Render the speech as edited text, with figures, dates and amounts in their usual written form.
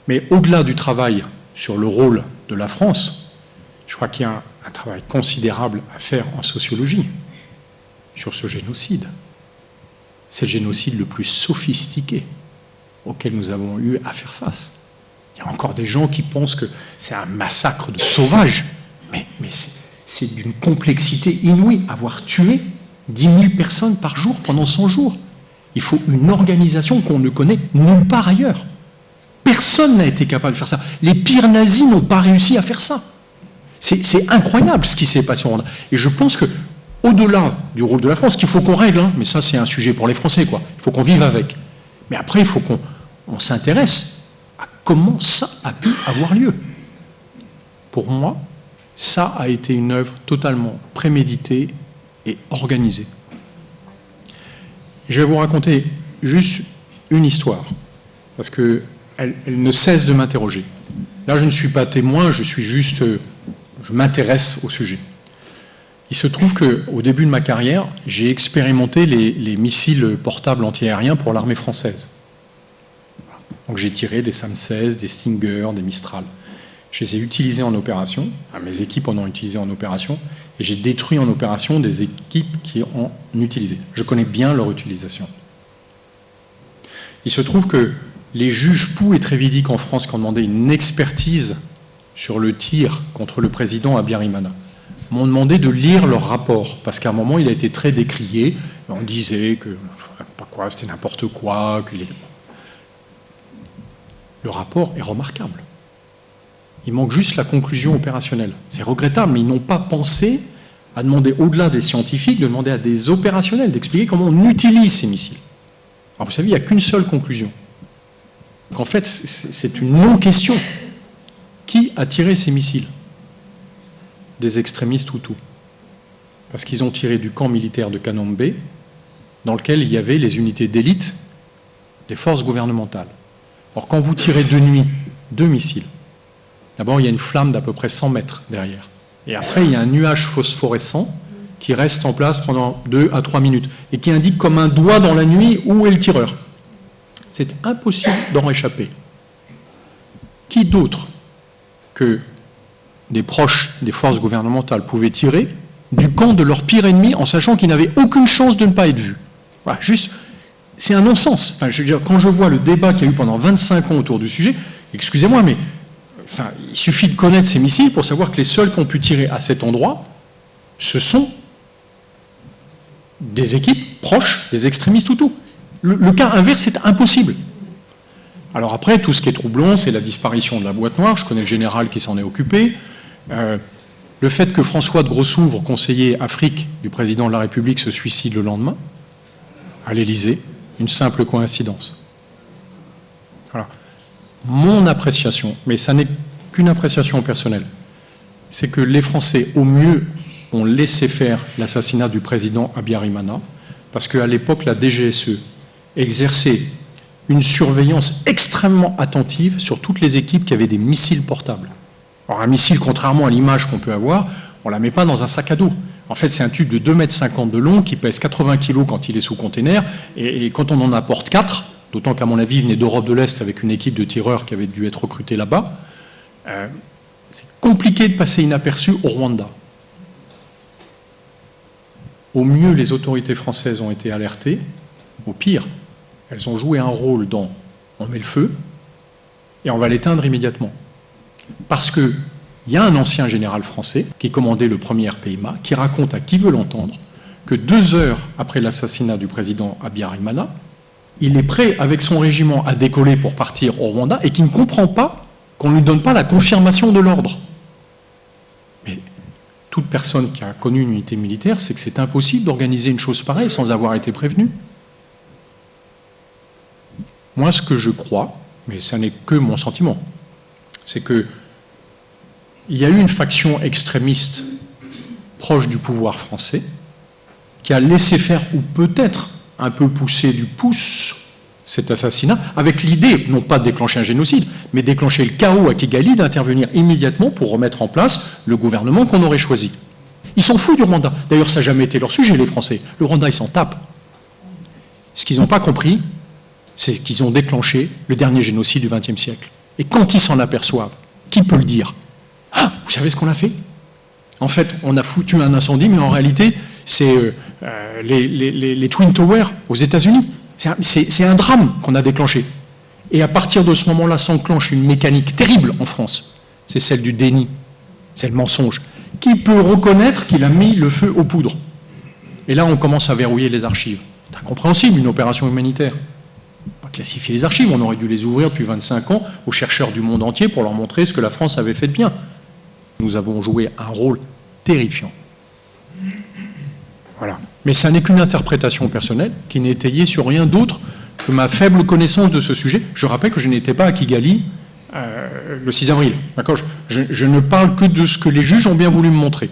Mais au-delà du travail sur le rôle de la France, je crois qu'il y a un travail considérable à faire en sociologie sur ce génocide. C'est le génocide le plus sophistiqué auquel nous avons eu à faire face. Il y a encore des gens qui pensent que c'est un massacre de sauvages, mais c'est d'une complexité inouïe. Avoir tué 10 000 personnes par jour pendant 100 jours. Il faut une organisation qu'on ne connaît nulle part ailleurs. Personne n'a été capable de faire ça. Les pires nazis n'ont pas réussi à faire ça. C'est incroyable ce qui s'est passé en Rwanda. Et je pense que, au-delà du rôle de la France, qu'il faut qu'on règle, hein, mais ça c'est un sujet pour les Français, quoi. Il faut qu'on vive avec. Mais après, il faut qu'on s'intéresse à comment ça a pu avoir lieu. Pour moi, ça a été une œuvre totalement préméditée et organisée. Je vais vous raconter juste une histoire, parce qu'elle ne cesse de m'interroger. Là, je ne suis pas témoin, je m'intéresse au sujet. Il se trouve qu'au début de ma carrière, j'ai expérimenté les missiles portables antiaériens pour l'armée française. Donc j'ai tiré des SAM-16, des Stinger, des Mistral. Je les ai utilisés en opération, enfin, mes équipes en ont utilisé en opération, et j'ai détruit en opération des équipes qui en utilisaient. Je connais bien leur utilisation. Il se trouve que les juges Pou et Trévidic en France qui ont demandé une expertise sur le tir contre le président Habyarimana m'ont demandé de lire leur rapport, parce qu'à un moment, il a été très décrié. On disait que c'était n'importe quoi. Le rapport est remarquable. Il manque juste la conclusion opérationnelle. C'est regrettable, mais ils n'ont pas pensé à demander, au-delà des scientifiques, de demander à des opérationnels d'expliquer comment on utilise ces missiles. Alors vous savez, il n'y a qu'une seule conclusion. En fait, c'est une non-question. Qui a tiré ces missiles? Des extrémistes Hutus. Parce qu'ils ont tiré du camp militaire de Kanombe, dans lequel il y avait les unités d'élite des forces gouvernementales. Alors quand vous tirez de nuit 2 missiles, d'abord il y a une flamme d'à peu près 100 mètres derrière. Et après il y a un nuage phosphorescent qui reste en place pendant 2 à 3 minutes et qui indique comme un doigt dans la nuit où est le tireur. C'est impossible d'en échapper. Qui d'autre que des proches des forces gouvernementales pouvaient tirer du camp de leur pire ennemi en sachant qu'ils n'avaient aucune chance de ne pas être vus? Voilà, juste, c'est un non-sens. Enfin, je veux dire, quand je vois le débat qu'il y a eu pendant 25 ans autour du sujet, excusez-moi, mais enfin, il suffit de connaître ces missiles pour savoir que les seuls qui ont pu tirer à cet endroit, ce sont des équipes proches des extrémistes Hutus. Le cas inverse est impossible. Alors après, tout ce qui est troublant, c'est la disparition de la boîte noire. Je connais le général qui s'en est occupé. Le fait que François de Grossouvre, conseiller Afrique du président de la République, se suicide le lendemain, à l'Élysée, une simple coïncidence. Voilà. Mon appréciation, mais ça n'est qu'une appréciation personnelle, c'est que les Français, au mieux, ont laissé faire l'assassinat du président Habyarimana, parce qu'à l'époque, la DGSE exerçait une surveillance extrêmement attentive sur toutes les équipes qui avaient des missiles portables. Alors un missile, contrairement à l'image qu'on peut avoir, on ne la met pas dans un sac à dos. En fait, c'est un tube de 2,50 m de long qui pèse 80 kg quand il est sous container, et quand on en apporte 4, d'autant qu'à mon avis, il venait d'Europe de l'Est avec une équipe de tireurs qui avait dû être recrutée là-bas, c'est compliqué de passer inaperçu au Rwanda. Au mieux, les autorités françaises ont été alertées, au pire, elles ont joué un rôle dans « on met le feu et on va l'éteindre immédiatement ». Parce qu'il y a un ancien général français qui commandait le premier RPIMA qui raconte à qui veut l'entendre que 2 heures après l'assassinat du président Habyarimana, il est prêt avec son régiment à décoller pour partir au Rwanda et qui ne comprend pas qu'on ne lui donne pas la confirmation de l'ordre. Mais toute personne qui a connu une unité militaire sait que c'est impossible d'organiser une chose pareille sans avoir été prévenu. Moi, ce que je crois, mais ça n'est que mon sentiment, c'est qu'il y a eu une faction extrémiste proche du pouvoir français qui a laissé faire, ou peut-être un peu poussé du pouce, cet assassinat, avec l'idée, non pas de déclencher un génocide, mais déclencher le chaos à Kigali, d'intervenir immédiatement pour remettre en place le gouvernement qu'on aurait choisi. Ils s'en foutent du Rwanda. D'ailleurs, ça n'a jamais été leur sujet, les Français. Le Rwanda, ils s'en tapent. Ce qu'ils n'ont pas compris, c'est qu'ils ont déclenché le dernier génocide du XXe siècle. Et quand ils s'en aperçoivent, qui peut le dire? Ah, vous savez ce qu'on a fait? En fait, on a foutu un incendie, mais en réalité, c'est les Twin Towers aux États-Unis. C'est un drame qu'on a déclenché. Et à partir de ce moment-là, s'enclenche une mécanique terrible en France. C'est celle du déni, c'est le mensonge. Qui peut reconnaître qu'il a mis le feu aux poudres? Et là, on commence à verrouiller les archives. C'est incompréhensible, une opération humanitaire. On va classifier les archives, on aurait dû les ouvrir depuis 25 ans aux chercheurs du monde entier pour leur montrer ce que la France avait fait de bien. Nous avons joué un rôle terrifiant. Voilà. Mais ça n'est qu'une interprétation personnelle qui n'est étayée sur rien d'autre que ma faible connaissance de ce sujet. Je rappelle que je n'étais pas à Kigali le 6 avril. D'accord ? Je ne parle que de ce que les juges ont bien voulu me montrer.